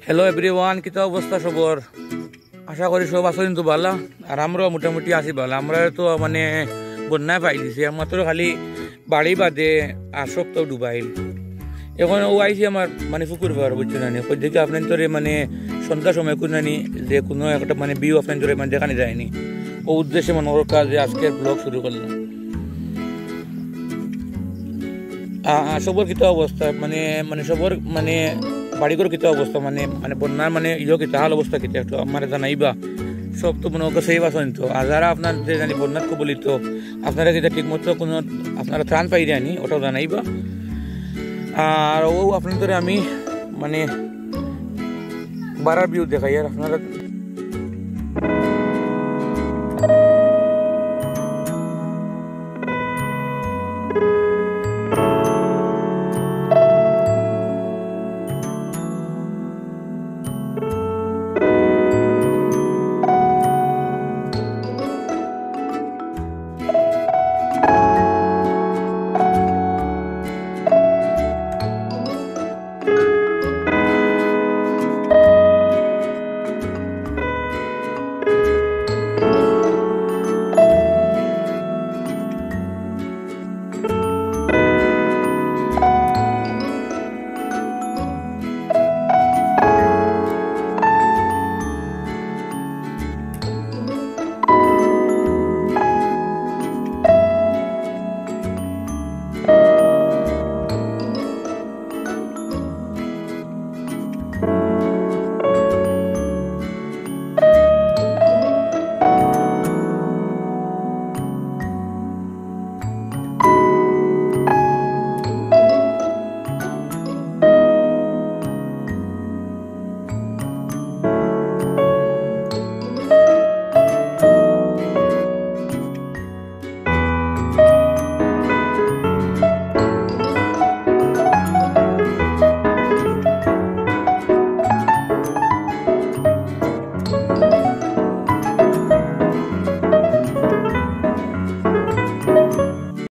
Hello everyone, কিতা অবস্থা সবর? আশা করি সব আছো কিন্তু ভালো। আর আমরাও মোটামুটি আছি ভালো। আমরা তো মানে বন্যায় পাই দিছি, মাত্র খালি বাড়ি বাদে আর সব তো ডুবাইল। এখন ও আইসি আমার মানে পুকুর পাওয়ার বুঝছো না, ওই দিকে আপনার তোরে মানে সন্ধ্যার সময় কোনানি যে কোনো একটা মানে বিউ আপনার তোরে মানে দেখানি যায়নি, ও উদ্দেশ্যে মানে ওর কাজে আজকের ব্লগ শুরু করলাম। সবর কিতা অবস্থা মানে মানে সবর মানে বাড়িঘর কিতা অবস্থা মানে মানে বন্যার মানে ইয়ে কিতা হাল অবস্থা কিতা একটু আমার জানাইবা। সব তো মনে হয় সেভ আছেন তো, আর যারা আপনার যে জানি বন্যার কবলিত আপনারা কিতা ঠিক মতো কোনো আপনারা ত্রাণ পাই যায়নি ওটাও জানাইবা। আর ও আপনাদের আমি মানে বাড়ার ভিউ দেখাই, আর আপনারা